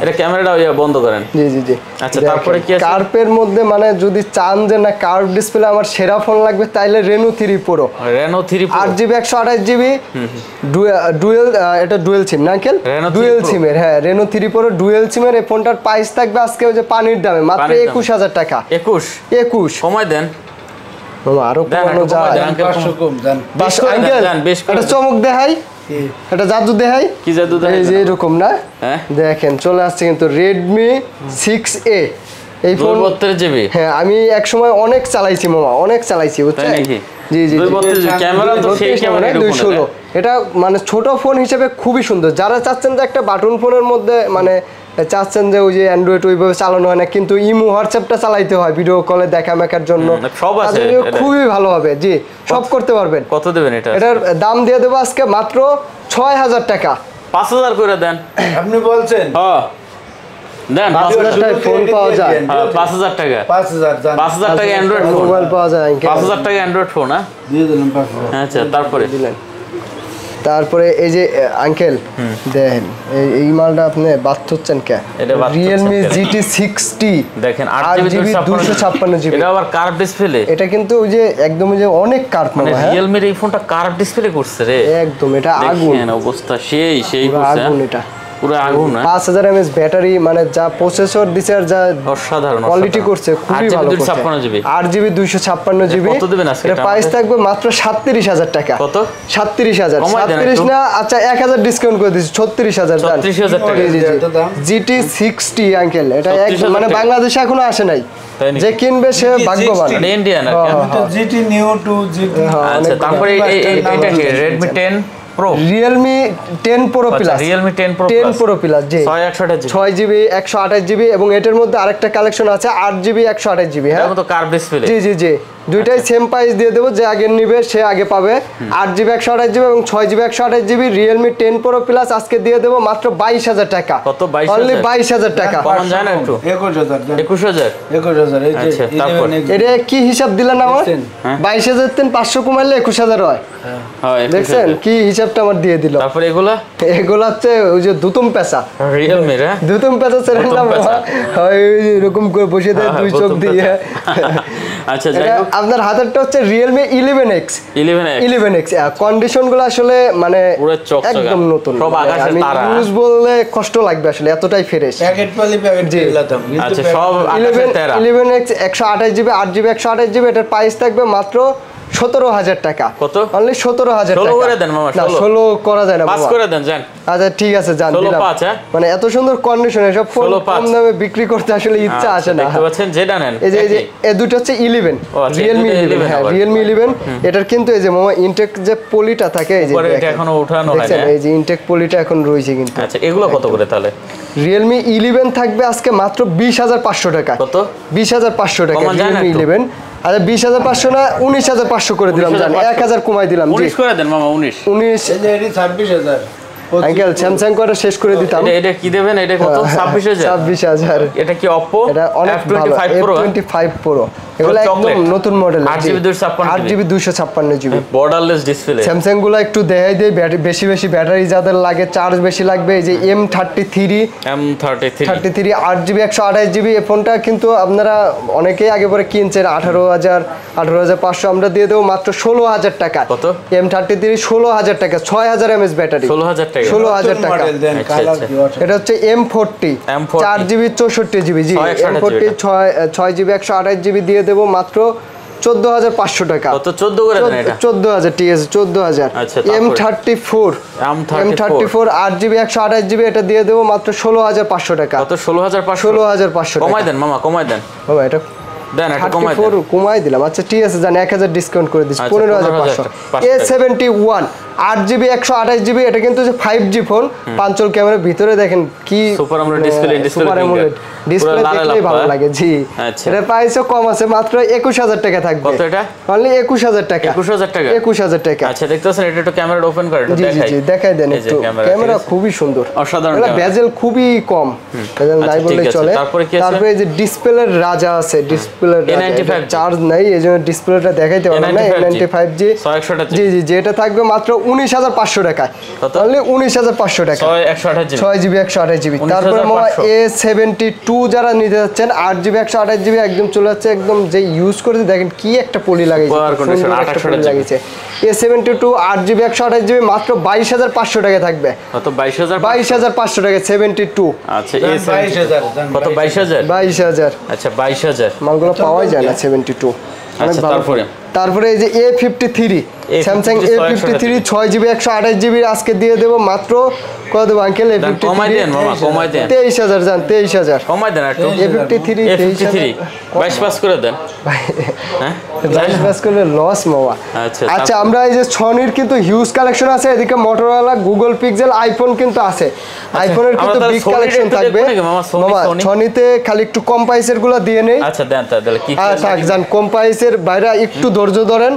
এটা ক্যামেরাটা বন্ধ করেন। জি জি জি আচ্ছা তারপরে কি আছে? কার্ভের মধ্যে মানে যদি চান যে না কার্ভ ডিসপ্লে আমার সেরা ফোন লাগবে তাইলে Reno 3 Pro। 8GB 128GB dual এটা ডুয়েল সিম না আঙ্কেল? ডুয়েল সিমের হ্যাঁ Reno 3 Pro ডুয়েল সিমের এই ফোনটার প্রাইস থাকবে আজকে ওই যে পানির দামে মাত্র 21000 টাকা। 21 কমাই দেন মামা। আরো কমানো যায় 500 কম জান। এটা চমক দেখাই, এটা জাদু দেখাই। কি জাদু দেখাই? এই যে এরকম না দেখেন চলে আসছে কিন্তু Redmi 6A এই ফোন 32GB। হ্যাঁ আমি এক সময় অনেক চালাইছি মামা, অনেক চালাইছি বুঝছেন। জি জি ক্যামেরা তো সেই ক্যামেরা 216 এটা মানে ছোট ফোন হিসেবে খুবই সুন্দর। যারা চাচ্ছেন যে একটা বাটন ফোনের মধ্যে মানে চাচ্ছেন যে ওই যে অ্যান্ড্রয়েড ওইভাবে চালানো হয় না কিন্তু ইমো হোয়াটসঅ্যাপটা চালাইতে হয় ভিডিও কলে দেখা মেকার জন্য, সব আছে খুবই ভালো হবে। জি সব করতে পারবেন। কত দেবেন এটা? এটার দাম দিয়ে দেবো আজকে মাত্র 6000 টাকা। 5000 করে দেন। আপনি বলছেন হ্যাঁ দেন 5000 টাকায় ফোন পাওয়া যায়। 5000 টাকা 5000 জান। 5000 টাকা অ্যান্ড্রয়েড ফোন মোবাইল পাওয়া যায়। 5000 টাকা অ্যান্ড্রয়েড ফোন। হ্যাঁ দিয়ে দিলাম 5000। আচ্ছা তারপরে দিলেন। তারপরে এই যে আঙ্কেল দেখেন এই মালটা আপনি বাদ হচ্ছেন কে? Realme GT 60 দেখেন 8GB 256GB। এটা আবার কার্ভ ডিসপ্লে। এটা কিন্তু ওই যে একদম ওই যে অনেক কার্ভ মানে Realme এই ফোনটা কার্ভ ডিসপ্লে করছে রে। একদম এটা আগুন। দেখেন অবস্থা সেই করছে। আগুন এটা পুরো আগুন না 5000 mAh ব্যাটারি, মানে যা প্রসেসর দিছে আর যা অসাধারণ কোয়ালিটি করছে খুবই ভালো করছে। 8GB 8GB 256GB কত দিবেন আজকে এর প্রাইস থাকবে মাত্র 37000 টাকা। কত? 37000। কমাই দেন 37 একটু। না, আচ্ছা 1000 ডিসকাউন্ট করে দিচ্ছি, 36000 জান। 36000 টাকা। জি, জি, জি। এত দাম? GT 60 আঙ্কেল, এটা 36,000 মানে টাকা। বাংলাদেশে এখনো আসে নাই, তাই নাকি? যে কিনবে সে GT ভাগ্যবান। 60 এটা ইন্ডিয়ান আর কি? তো জিটি নিউ টু জিটি আচ্ছা, তারপরে এটা কি Redmi 10 Pro? Realme 10 Pro আচ্ছা, Plus, Realme 10 Pro 10 Plus। Pro Plus, জি 628GB 6GB 128GB, এবং এটার মধ্যে আরেকটা কালেকশন আছে 8GB 128GB। হ্যাঁ, এটা তো কার্ভ ডিসপ্লে। জি জি জি, দুইটাই সেম প্রাইস দিয়ে দেবো, যে আগে নিবে সে আগে পাবে। 8GB 128GB এবং 6GB 128GB Realme 10 Pro Plus আজকে দিয়ে দেবো মাত্র 22000 টাকা। কত? 22,000? অনলি 22000 টাকা। কমান যায় না একটু? 21000 21000। 21000 এই যে আচ্ছা, তারপর? এটা কি হিসাব দিলেন আমার? দেখছেন? 22000 তেন 500 কমাইলে 21000 হয়। হয় দেখছেন কি হিসাবটা আমার দিয়ে দিল। তারপরে এগুলা এগুলো হচ্ছে ওই যে দুতুম পেঁচা, Realme রে? দুতুম পেঁচা ছেড়ে দুতুম না পেঁচা। হয় ওই যে এরকম করে বসে দেয় হ্যাঁ, দুই চোখ দুতুম দিয়ে। আচ্ছা, যাই এটা হোক আপনার হাতেরটা হচ্ছে Realme 11X। 11X কন্ডিশন গুলো আসলে মানে পুরো চকচকা। একদম নতুন, সব মানে আকাশের আমি তারা। ইউজ বললে কষ্ট লাগবে আসলে, এতটাই ফ্রেশ। প্যাকেট পালি প্যাকেট দিলাম আচ্ছা, সব আকাশের তারা। 11X 128GB 8GB 128GB, এটার প্রাইস থাকবে মাত্র 17000 টাকা। কত? অনলি 17000 টাকা। 16 করে দেন মামা, না 16 16 করা যায় না পাস বাবা। করে দেন জান। আচ্ছা ঠিক আছে, জান 16 দিলাম। 5, হ্যাঁ? মানে এত সুন্দর কন্ডিশনে সব ফোন 16 5 কম দামে বিক্রি করতে আসলে ইচ্ছা আসে আচ্ছা, না। দেখতে পাচ্ছেন যেটা নেন এই যে এই দুটো হচ্ছে 11 ও আচ্ছা, Realme এই দুটো 11, 11 হ্যাঁ আবার। Realme 11। এটার কিন্তু এই যে মামা ইনটেক যে পলিটা থাকে, এই যে উপরে এটা দেখেন। এখনো উঠানো হয় দেখছেন না। এই যে ইনটেক পলিটা এখন রয়েছে কিন্তু। আচ্ছা, এগুলো কত করে তাহলে? Realme 11 থাকবে আজকে মাত্র 20500 টাকা। কত? 20500 টাকা কমান যায় না Realme একটু? 11। আচ্ছা 20500 না 19500 করে দিলাম, জান 1000 কমাই দিলাম। জি 19 করে দেন মামা, 19। 19 এই যে এটি 26000 আঙ্কেল স্যামসাং করে শেষ করে দিতাম। এটা কি দেবেন? এটা কত? 26000। 26000। এটা কি Oppo এটা অনেক ভালো F25 Pro? F25 Pro, এগুলো একদম চকলেট। নতুন model. 8GB 256GB 8GB 256GB। Borderless display. Samsung গুলো একটু দেখাই দেয়, বেশি বেশি ব্যাটারি যাদের লাগে, চার্জ বেশি লাগবে। এই যে M33 M33 8GB 128GB, এই ফোনটা কিন্তু আপনারা অনেকেই আগে পরে কিনছেন 18500 আমরা দিয়ে দেবো মাত্র 16000 টাকা। কত? M33 16000 টাকা, 6000 mAh ব্যাটারি, 16000 টাকা। 16000 টাকা। মডেল দেন আচ্ছা, কালার আচ্ছা। কি অসাধারণ। এটা হচ্ছে M40 M40 4GB 64GB, জি 628GB M40 6GB 128GB দিয়ে দেবো মাত্র 14500 টাকা। কত? 14 করে দেন এটা। 14000, ঠিক আছে 14000। আচ্ছা, তারপরে? M34 M34 8GB 128GB, এটা দিয়ে দেবো মাত্র 16500 টাকা। কত? 16500। 16500 টাকা। কমাই দেন মামা, কমাই দেন। বাবা এটা দেন একটা কমাই দেন। 34 কমাই দিলাম। আচ্ছা ঠিক আছে, জান 1000 ডিসকাউন্ট করে দিচ্ছি, আচ্ছা, 15500। 15,500 A71 8GB 128GB, এটা কিন্তু যে 5G ফোন, পাঁচল ক্যামেরার ভিতরে দেখেন কি super AMOLED display, super AMOLED display, দেখলেই ভালো লাগে। জি আচ্ছা। এটা প্রাইসও কম আছে, মাত্র 21000 টাকা থাকবে। কত এটা? অনলি 21000 টাকা। 21000 টাকা। 21000 টাকা। আচ্ছা, দেখতেছেন এটা একটু ক্যামেরাটা ওপেন করে একটু জি জি দেখাই। জি দেখাই দেন এই যে একটু, ক্যামেরা ঠিক আছে? খুবই সুন্দর, অসাধারণ এটা ক্যামেরা। বেজেল খুবই কম, বেজেল নাই আচ্ছা, বললেই ঠিক আছে। চলে। তারপরে কি আছে? তারপরে এই যে ডিসপ্লের রাজা আছে, ডিসপ্লের A95 চার্জ নাই, এইজন্য ডিসপ্লেটা দেখাইতে পারলাম না। A95G 128GB জি জি জি, এটা থাকবে মাত্র 19500 টাকায়। কত? অনলি 19500 টাকা। 128GB 6GB 128GB। 19,500 তারপরে মামা A72 যারা নিতে যাচ্ছেন 8GB 128GB, একদম চলে যাচ্ছে, একদম যে ইউজ করতে দেখেন কি একটা পলি লাগাইছে, Power condition, সুন্দর একটা 2800 পলি লাগাইছে। A72 8GB 128GB মাত্র 22500 টাকা থাকবে। কত? 22000। 22500 টাকা 72। আচ্ছা, দেন A72 22000 দেন কত? 22000। 22000 আচ্ছা, 22000। মালগুলো পাওয়াই যায় না 72। অনেক আচ্ছা, ভালো। তারপরে? তারপরে এই যে A53 Samsung A53 6GB 128GB আজকে দিয়ে দেবো মাত্র কত দেবো আঙ্কেল? দেন, কমাই দেন মামা, কমাই দেন। 23000 জান, 23000। কমাই দেন একটু। A53 A53 22 পাস করে দেন। হ্যাঁ, 22 করলে লস মামা। আচ্ছা, আচ্ছা আমরা এই যে সনির কিন্তু হিউজ কালেকশন আছে, এদিকে মোটরোলা, গুগল পিক্সেল, আইফোন কিন্তু আছে। আইফোনের আমরা কিন্তু তাহলে বিগ সনির কালেকশন একটু থাকবে দেখবো নাকি মামা? সনি? সনিতে খালি একটু কম প্রাইসের গুলো দিয়ে নেই। আচ্ছা, দেন তাহলে কি থাক জান, কম প্রাইসের বাইরে একটু ধৈর্য ধরেন।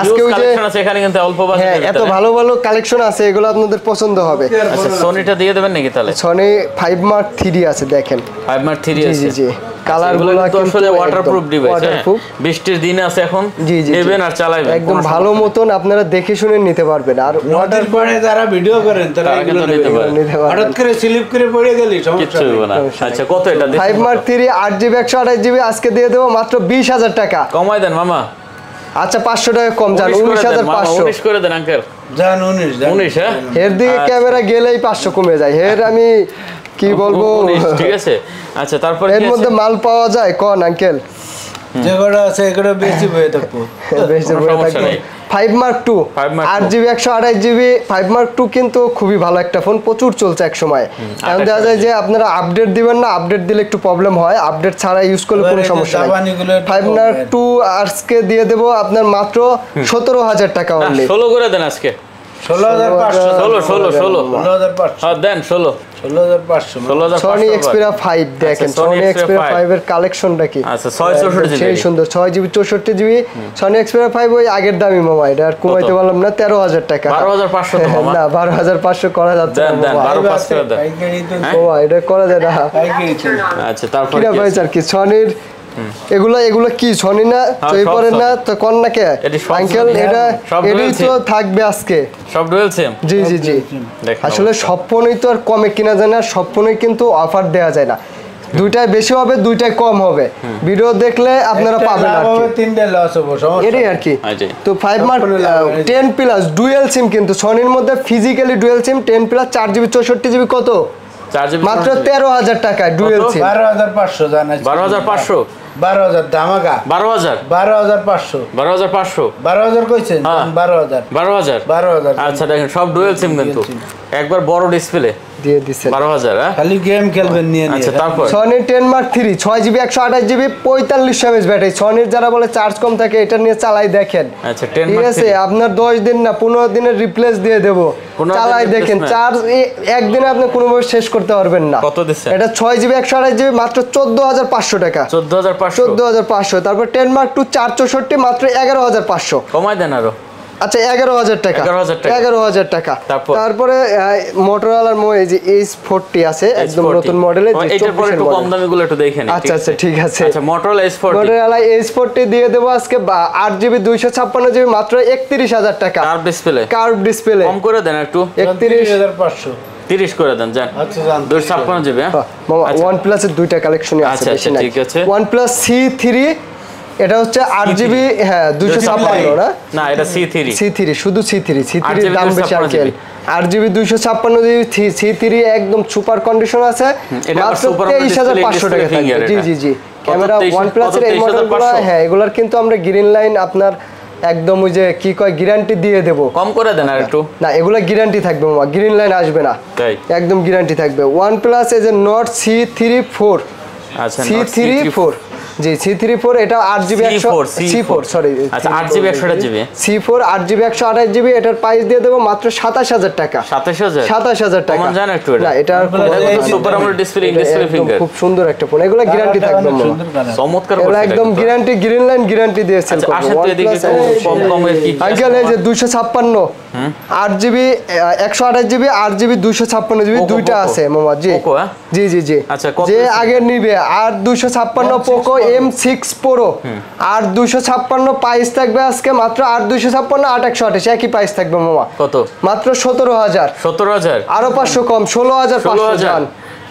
আজকে ওই যে কালেকশন আছে এখানে কিন্তু অল্প বাজেটের হ্যাঁ এত ভিতরে। ভালো ভালো কালেকশন আছে, এগুলো আপনাদের পছন্দ হবে। আচ্ছা, সোনিটা দিয়ে দেবেন নাকি তাহলে? সনি 5 Mark 3 আছে দেখেন। 5 Mark 3 জি আছে। জি জি, কালার এগুলো গুলো কিন্তু আসলে ওয়াটারপ্রুফ ডিভাইস, ওয়াটারপ্রুফ। বৃষ্টির দিনে আছে এখন, জি জি নেবেন আর চালাবেন, একদম কোনো ভালো মতন আপনারা দেখে শুনে নিতে পারবেন। আর ওয়াটার পরে যারা ভিডিও করেন তারা তারা এগুলো কিন্তু নিতে নেবে। পারে। নিতে পারবেন। হঠাৎ করে স্লিপ করে পড়ে গেলি সমস্যা কিচ্ছু নেই। হবে না। আচ্ছা, কত এটা? 5 Mark 3 8GB 128GB আজকে দিয়ে দেবো মাত্র 20000 টাকা। কমাই দেন মামা। আচ্ছা 500 টাকা কম যান, 19500 19 করে দেন আঙ্কেল। জান 19 হ্যাঁ এর দিকে ক্যামেরা গেলেই 500 কমে যায়। এর আমি কি বলবো, 19 ঠিক আছে। আচ্ছা তারপর এর মধ্যে মাল পাওয়া যায় কোন আঙ্কেল? যে কটা আছে এগুলো বেশি বয়ে থাকবো। বেশি কোনো বড় সমস্যা থাকবে। নেই। 5 Mark 2 5 Mark 8GB 128GB 5 Mark 2 কিন্তু খুবই ভালো একটা ফোন, প্রচুর চলছে এক সময়। এখন দেখা যায় যে আপনারা আপডেট দিবেন না, আপডেট দিলে একটু প্রবলেম হয়, আপডেট ছাড়া ইউজ করলে কোনো সমস্যা নেই। 5 Mark 2 আজকে দিয়ে দেব আপনার মাত্র 17000 টাকা অনলি। 16 করে দেন আজকে। 16500 16 হ্যাঁ দেন 16 16500 Sony Xperia 5 দেখেন, আচ্ছা, Sony Sony Xperia Xperia 5 এর কালেকশনটা কি? আচ্ছা 664 সেই সুন্দর 6GB 64GB Sony Xperia 5 ওই আগের দামই মামা, এটা আর কমাইতে পারলাম না, 13000 টাকা। 12500 তো মামা। না 12500 করা যাচ্ছে না দেন দেন মামা। 12500 করে দেন। মামা এটা করা যায় না। আচ্ছা তারপর কিরা কি ভাই আছে? স্যার কি সনির এগুলা কি সনি না চই সব পরে Sony। না তো কোন না কে এটি সব আঙ্কেল? Sony। এটা সব এটাই রয়েছে। তো থাকবে আজকে। সব ডুয়েল সিম। জি জি জি দেখেন আসলে সব ফোনই তো আর কমে কিনা যায় না, সব ফোনই কিন্তু অফার দেওয়া যায় না, দুইটাই বেশি হবে দুইটাই কম হবে, ভিডিও দেখলে আপনারা পাবেন আর কি, তিনটে লস হবে সমস্যা এটাই আর কি। আচ্ছা। তো 5 Mark 10 প্লাস ডুয়েল সিম, কিন্তু সনির মধ্যে ফিজিক্যালি ডুয়েল সিম 10 প্লাস 4GB 64GB কত? 4GB মাত্র 13000 টাকা ডুয়েল সিম। 12500 জানাই 12500 12000 দামাকা 12000 12500 12500 12000 কইছেন হ্যাঁ। 12000 12000 আচ্ছা দেখেন সব ডুয়েল সিম কিন্তু একবার বড় ডিসপ্লে দিয়ে দিছেন 12000 হ্যাঁ খালি গেম খেলবেন নিয়ে আচ্ছা তারপর Sony 10 Mark 3 6GB 128GB 4500 mAh battery, সনির যারা বলে চার্জ কম থাকে এটা নিয়ে চালাই দেখেন। আচ্ছা 10 ঠিক Mark আছে 3 আপনার 10 দিন না 15 দিনের রিপ্লেস দিয়ে দেব, 15 চালাই দিনের দেখেন, replacement? চার্জ একদিনে আপনি কোনোভাবে শেষ করতে পারবেন না। কত দিচ্ছেন? এটা 6GB 128GB মাত্র 14500 টাকা। 14500 14500 তারপর 10 Mark 2 464 মাত্র 11500। কমাই দেন আরো আচ্ছা 11000 টাকা। 11,000 টাকা। 11000 টাকা। তারপরে মোটরোলার এই যে H40 আছে একদম নতুন মডেলের, যে এটার পরে 24 একটু কম মডেল। দামি গুলো একটু দেখেন আচ্ছা আচ্ছা ঠিক আছে। আচ্ছা মোটরোলা H40 মোটরোলা H40 দিয়ে দেবো আজকে 8GB 256GB মাত্র 31000 টাকা। কার্ভ ডিসপ্লে কম করে দেন একটু 31500 30 করে দেন জান। আচ্ছা জান 256GB হ্যাঁ মামা OnePlus এর দুইটা কালেকশনই আছে, আচ্ছা, বেশি আচ্ছা, নাই। ঠিক আছে। OnePlus C3 এটা হচ্ছে 8GB হ্যাঁ 256 না না এটা C3 শুধু C3 8GB দাম বেশি আঙ্কেল। 8GB 256GB C3 একদম সুপার কন্ডিশন আছে, এটা মাত্র super 23500 টাকা থাকবে। finger জি এটা। জি জি ক্যামেরা কত? OnePlus এর এই 23,500? মডেলগুলো হ্যাঁ এগুলার কিন্তু আমরা গ্রিন লাইন আপনার একদম ওই যে কি কয় গ্যারান্টি দিয়ে দেব। কম করে দেন আর একটু না এগুলা গ্যারান্টি থাকবে মামা, গ্রিন লাইন আসবে না, তাই একদম গ্যারান্টি থাকবে। OnePlus এই যে Nord C34 আচ্ছা C34 জি C34 এটা 8GB 100 সরি আচ্ছা 8GB 128GB C4 8GB 128GB এটার প্রাইস দিয়ে দেব মাত্র 27000 টাকা। 27000 টাকা কমান জান একটু না এটা সুপার আমোলেড ডিসপ্লে ফিঙ্গার খুব সুন্দর একটা ফোন, এগুলা গ্যারান্টি থাকবে মামা, চমৎকার এগুলা একদম গ্যারান্টি গ্রিন লাইন গ্যারান্টি দিয়ে সেল করব। আসেন তো এদিকে কম কম এর কি আঙ্কেল এই যে 256 8GB 128GB 8GB 256GB দুইটা আছে মামা। জি জি জি জি আচ্ছা যে আগে নিবে আর 256 পোকো M6 Pro আর 256 প্রাইস থাকবে আজকে মাত্র 8256 8128 একই প্রাইস থাকবে মামা। কত? মাত্র 17000 আরো 500 কম 16500 জান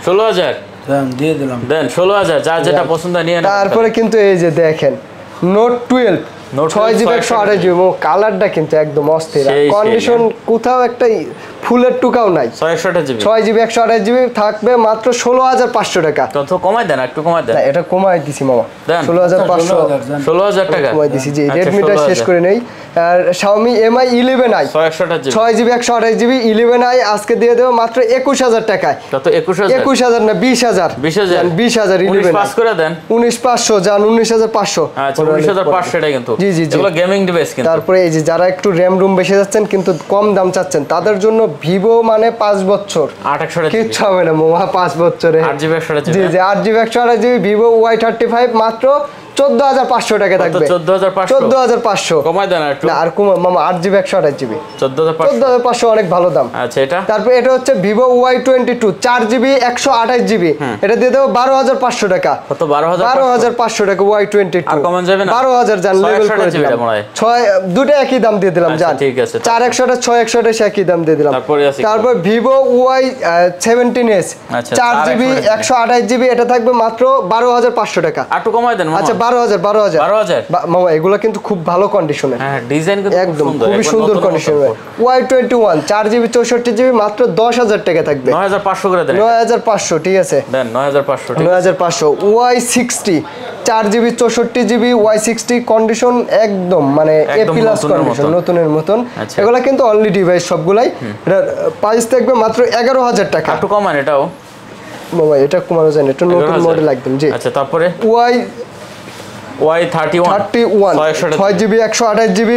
16000 দাম দিয়ে দিলাম দেন 16000 যা যেটা পছন্দ নিয়ে নেন। তারপরে কিন্তু এই যে দেখেন Note 12 6GB 128GB কালারটা কিন্তু একদম অস্থির, কন্ডিশন কোথাও একটা ফুলের টুকাও নাই। 6GB 128GB থাকবে মাত্র 16500 টাকা। কত কমাই দেন একটু কমাই দেন। না এটা কমাই দিছি মামা 16500 টাকা কমাই দিছি। জি Redmi-টা শেষ করে নেই। আর Xiaomi Mi 11i 6GB 128GB 11i আজকে দিয়ে দেব মাত্র 21000 টাকায়। কত 21000 21000 না 20000 20000 11 পাস করে দেন 19500 জান 19500 আচ্ছা 19500 এটা কিন্তু জি জি এগুলো গেমিং ডিভাইস কিন্তু। তারপরে এই যে যারা একটু RAM রুম বেশি যাচ্ছেন কিন্তু কম দাম চাচ্ছেন তাদের জন্য Vivo মানে 5 বছর 800 কিচ্ছু হবে না মামা 5 বছরে 8GB 128GB জি জি 8GB 128GB Vivo Y35 মাত্র 14500 টাকা থাকবে। 14500 কমাই দেন একটু না আর কম মামা 8GB 128GB 14500 অনেক ভালো দাম। আচ্ছা এটা তারপর এটা হচ্ছে Vivo Y22 4GB 128GB এটা দিয়ে দেব 12500 টাকা। কত 12500 টাকা Y22 আর কমান যাবে না 12000 জান লেভেল করে দিলাম 6 দুটো একই দাম দিয়ে দিলাম জান। ঠিক আছে 4100 6100 একই দাম দিয়ে দিলাম। তারপর Vivo Y17s 4GB 128GB এটা থাকবে মাত্র 12500 টাকা। একটু কমাই দেন আচ্ছা 12,000 মামা, এগুলো কিন্তু খুব ভালো কন্ডিশনে। হ্যাঁ, ডিজাইন কিন্তু একদম খুবই সুন্দর কন্ডিশনে। Y21 4GB 64GB মাত্র 10,000 টাকা থাকবে। 9,500 করে দেন। 9,500 ঠিক আছে, দেন 9,500। 9,500। Y60 4GB 64GB Y60 condition একদম মানে এ প্লাস কন্ডিশন, নতুনের মতন। এগুলা কিন্তু অনলি ডিভাইস সবগুলাই। প্রাইস থাকবে মাত্র 11,000 টাকা। একটু কমান এটাও বাবা, এটা কমানো যায় না, এটা নতুন মডেল একদম। জি আচ্ছা, তারপরে Y31 6GB 128GB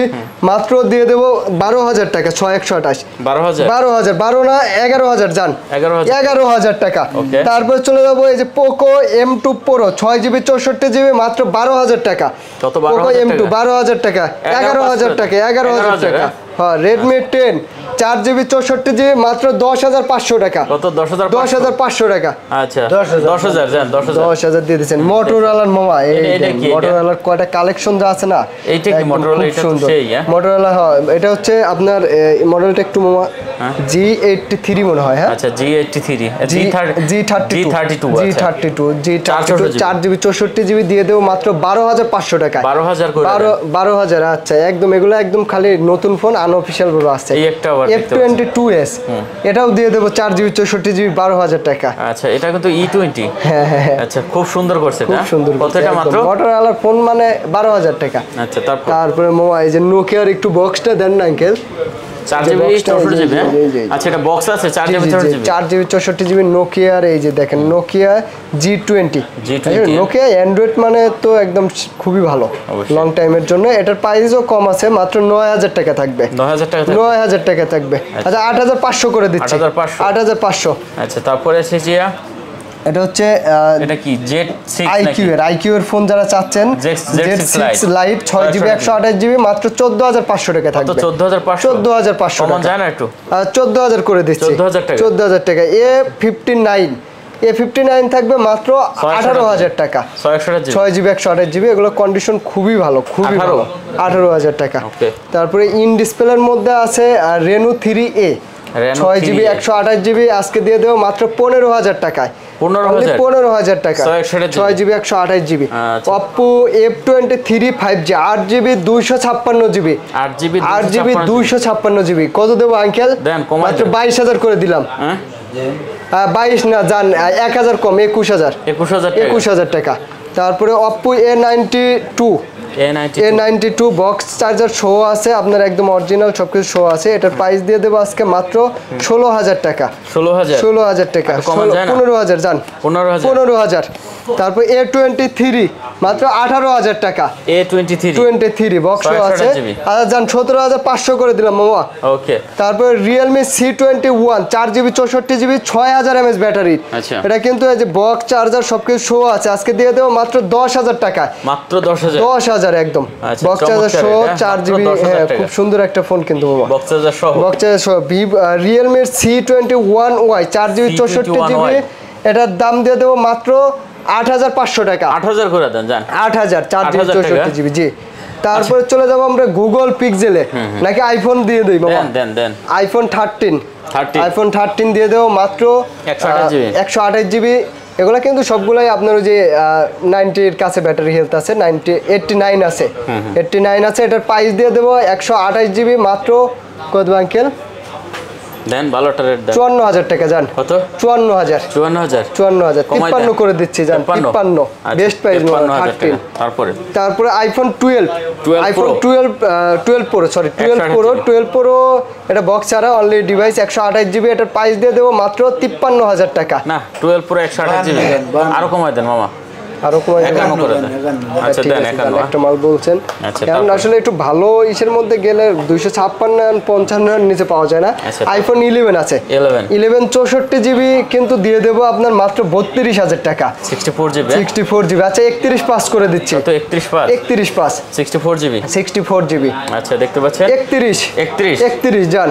মাত্র দিয়ে দেবো 12,000 টাকা। 6/128 12,000 12 না 11,000 যান, 11,000 টাকা। তারপর চলে যাবো এই যে Poco M2 Pro 6GB 64GB মাত্র 12,000 টাকা। পোকো M2 12,000 টাকা, 11,000 টাকা, 11,000 টাকা। হ্যাঁ, রেডমি 10 4GB 64GB মাত্র 10,500 টাকা। কত? 10,500 টাকা। আচ্ছা 10,000 যান, 10,000 দিয়ে দিয়েছেন। মোটরোলার মামা, এই মোটরোলার কয়টা কালেকশন যা আছে না, এইটা কি মোটরোলা? এটা তো সেই মোটরোলা। হ্যাঁ, এটা হচ্ছে আপনার মডেলটা একটু মামা G83 মনে হয়। হ্যাঁ, আচ্ছা G83 G32 4GB 64GB দিয়ে দেবো মাত্র 12,500 টাকা। 12,000 করে 12,000। আচ্ছা, একদম এগুলো একদম খালি নতুন ফোন, আনঅফিশিয়াল ভাবে আছে। এই একটা F22s এটাও দিয়ে দেবো 4GB 64GB 12,000 টাকা। আচ্ছা, এটা কিন্তু E20। হ্যাঁ। আচ্ছা, খুব সুন্দর করছে এটা। খুব সুন্দর। কত এটা? মাত্র মোটরোলার ফোন মানে 12,000 টাকা। আচ্ছা, তারপরে মোবাইল যে নোকিয়ার একটু বক্সটা দেন না আঙ্কেল। 4GB 64GB। আচ্ছা, এটা বক্স আছে 4GB 64GB নোকিয়ার। এই যে দেখেন নোকিয়া G20। নোকিয়া অ্যান্ড্রয়েড মানে তো একদম খুবই ভালো লং টাইমের জন্য। এটার প্রাইসও কম আছে, মাত্র 9,000 টাকা থাকবে। 9,000 টাকা থাকবে। আচ্ছা 8,500 করে দিচ্ছি। 8,500। আচ্ছা, তারপরে এসেছি এটা হচ্ছে এটা কি Z6 IQ এর ফোন যারা চাচ্ছেন, Z6 Lite 6GB 128GB মাত্র 14,500 টাকা থাকবে। 14,500 কমন যায় না একটু? 14,000 করে দিচ্ছি। 14,000 টাকা। A59 থাকবে মাত্র 18,000 টাকা। 6GB 128GB। এগুলো কন্ডিশন খুবই ভালো, খুবই ভালো। 18,000 টাকা। তারপরে ইন ডিসপ্লের মধ্যে আছে Reno 3A 6GB 128GB আজকে দিয়ে দেবো মাত্র 15,000 টাকায়। 15,000 টাকা। 6GB 128GB। Oppo F23 5G 8GB 256GB 8GB 256GB কত দেবো আঙ্কেল? মাত্র 22,000 করে দিলাম। 22 না যান, 1,000 কম, 21,000 টাকা। তারপরে Oppo A92 box charger show আছে আপনার, একদম অরিজিনাল সবকিছু শো আছে। এটার প্রাইস দিয়ে দেবো আজকে মাত্র 16,000 টাকা। 16,000 টাকা। 15,000 যান, 15,000। তারপর A23 মাত্র 18,000 টাকা। A23 বক্স আছে। আচ্ছা যান, 17,500 করে দিলাম মামা। তারপর Realme C21 4GB 64GB 6,000 mAh battery. এটা কিন্তু এই যে বক্স চার্জার সবকিছু শো আছে, আজকে দিয়ে দেবো মাত্র 10,000 টাকায়। মাত্র 10,000 একদম। Box charger show 4GB। হ্যাঁ, খুব সুন্দর একটা ফোন কিন্তু বাবা, বক্স চার্জার সহ। Realme C21Y 4GB 64GB এটার দাম দিয়ে দেবো মাত্র 8,500 টাকা। 8,000 করে দেন যান। 8,000 4GB 64GB। জি। তারপরে চলে যাবো আমরা গুগল পিক্সেলে, নাকি আইফোন দিয়ে দেই বাবা? দেন আইফোন 13 দিয়ে দেবো মাত্র 128GB। এগুলো কিন্তু সবগুলাই আপনার ওই যে 90-এর কাছে ব্যাটারি হেলথ আছে, 89 আছে। 89 আছে। এটার প্রাইস দিয়ে দেবো 128GB মাত্র কত আঙ্কেল? দেন ভালোটা রেট দেন। 54,000 টাকা যান। কত? 54,000 53 করে দিচ্ছি যান। 53 বেস্ট প্রাইস 13। তারপরে আইফোন 12 Pro সরি 12 Pro এটা বক্স ছাড়া অনলি ডিভাইস 128GB। এটার প্রাইস দিয়ে দেবো মাত্র 53,000 টাকা। না 12 Pro 128GB আরো কমাই দেন মামা, আরো কমাই দেন। আচ্ছা দেন 51 একটা মাল বলছেন। কারণ আসলে একটু ভালো ইসের মধ্যে গেলে 256 55 নিচে পাওয়া যায় না। আইফোন 11 আছে, 11 64GB কিন্তু দিয়ে দেবো আপনার মাত্র 32,000 টাকা। 64GB। আচ্ছা 31 করে দিচ্ছি। তো 31 64GB। আচ্ছা দেখতে পাচ্ছেন 31 যান।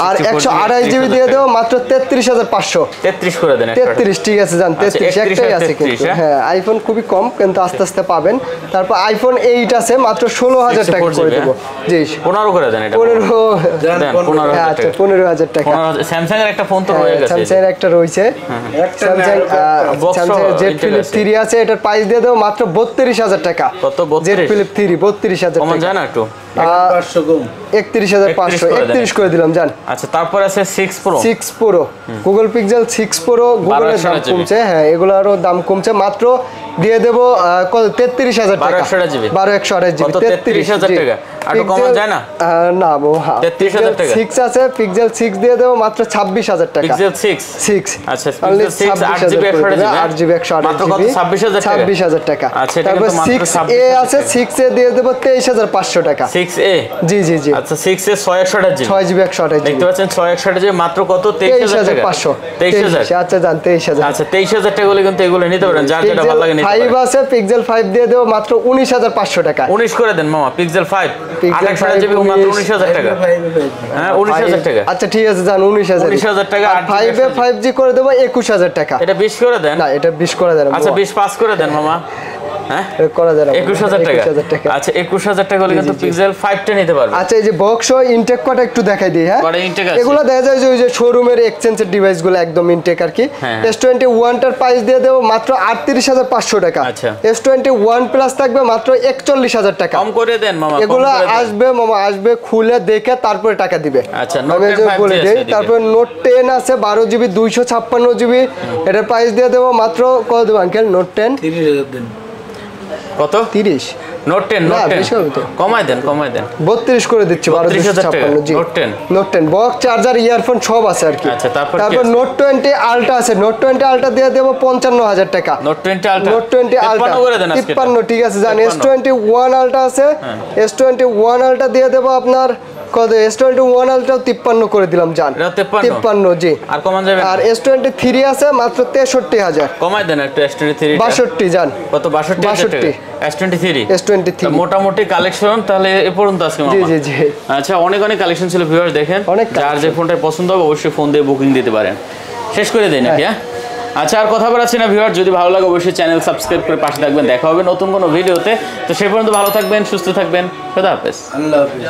আর 128GB দিয়ে দেবো মাত্র 33,500। 33 করে দেন। 33 ঠিক আছে যান। 33 একটাই আছে কিন্তু। হ্যাঁ, আইফোন খুবই কম, কিন্তু আস্তে আস্তে পাবেন। তারপর আইফোন 8 আছে মাত্র 16,000 টাকা করে দেব। জি 15 করে দেন এটা। 15 আচ্ছা 15,000 টাকা। স্যামসাং এর একটা ফোন তো রয়ে গেছে। স্যামসাং এর একটা রয়েছে, স্যামসাং জেড ফ্লিপ 3 আছে, এটার প্রাইস দিয়ে দেব মাত্র 32,000 টাকা। কত? জেড ফ্লিপ 3 32,000 কমন টাকা। যায় না একটু? 31,500 31 করে দিলাম জান। আচ্ছা তারপর আছে 6 pro. 6 pro Google pixel 6 pro, গুগলের দাম কমছে, হ্যাঁ এগুলারও দাম কমছে, মাত্র দিয়ে দেব 33,000 টাকা। 1228 জিবি 1228 জিবি 33,000 টাকা। আর তো কমন যায় না? না বো 33,000 টাকা। 6 আছে, পিক্সেল 6 দিয়ে দেব মাত্র 26,000 টাকা। পিক্সেল 6 আচ্ছা পিক্সেল 6 8GB 8GB 128 মাত্র কত? 26,000 টাকা। আচ্ছা এটা তারপর কিন্তু মাত্র 6A আছে, 6A দিয়ে দেব 23,500 টাকা। 6A জি জি জি আচ্ছা 6A 628GB 6GB 128 দেখতে পাচ্ছেন 628GB মাত্র কত? 23,000 টাকা। 23,500 আচ্ছা জান 23,000। আচ্ছা 23,000 টাকা হলে কিন্তু এগুলো নিতে পারেন, যার যেটা ভালো লাগে নিতে পারেন। 5 আছে, পিক্সেল 5 দিয়ে দেব মাত্র 19,500 টাকা। 19 করে দেন মামা। পিক্সেল 5 28GB মাত্র 19,000 টাকা। হ্যাঁ 19,000 টাকা। আচ্ছা ঠিক আছে জান 19,000 টাকা। 5 এ 5G করে দেব 21,000 টাকা। এটা 20 করে দেন। না এটা 20 করে দেন। আচ্ছা 20 পাস করে দেন মামা। হ্যাঁ করা যাবে 21,000 টাকা। আচ্ছা 21,000 টাকা হলে কিন্তু পিক্সেল 5টা নিতে পারবেন। আচ্ছা এই যে বক্স ও ইনটেক কটা একটু দেখাই দিই। হ্যাঁ এগুলো দেখা যায় যে ওই যে শোরুমের এক্সচেঞ্জের ডিভাইসগুলো একদম ইনটেক আর কি। S21 টার প্রাইস দিয়ে দেব মাত্র 38,500 টাকা। আচ্ছা S21 প্লাস থাকবে মাত্র 41,000 টাকা। কম করে দেন মামা। এগুলো আসবে মামা, আসবে খুলে দেখে তারপরে টাকা দিবে। আচ্ছা আমি যে বলে দেই। তারপর নোট 10 আছে 12GB 256GB, এটার প্রাইস দিয়ে দেব মাত্র কত দেব আঙ্কেল? নোট 10 30,000 দেন। কত? 30 নোট 10 কমাই দেন 32 করে দিচ্ছি। 1256 জি নোট 10 বক্স চার্জার ইয়ারফোন সব আছে আর কি। আচ্ছা তারপর নোট 20 আলট্রা আছে, নোট 20 আলট্রা দিয়ে দেব 55,000 টাকা। নোট 20 আলট্রা 53 করে দেন আজকে। 53 ঠিক আছে জান। S21 আলট্রা আছে, S21 আলট্রা দিয়ে দেব আপনার কত? S21 আলট্রা 53 করে দিলাম জান। 53 জি। আর কমান যাবে? আর S23 আছে মাত্র 63,000। কমাই দেন একটু। S23 62 জান। কত? 62 টাকা। S23 মোটামুটি কালেকশন তাহলে এ পর্যন্ত আজকে মামা। জি জি জি। আচ্ছা অনেক কালেকশন ছিল ভিউয়ার্স, দেখেন যার যে ফোনটা পছন্দ হবে অবশ্যই ফোন দিয়ে বুকিং দিতে পারেন। শেষ করে দেই নাকি? হ্যাঁ আচ্ছা আর কথা বলাচ্ছি না ভিউয়ার, যদি ভালো লাগে অবশ্যই চ্যানেল সাবস্ক্রাইব করে পাশে থাকবেন। দেখা হবে নতুন কোনো ভিডিওতে। তো সেই পর্যন্ত ভালো থাকবেন, সুস্থ থাকবেন। খোদা হাফেজ। আল্লাহ হাফেজ।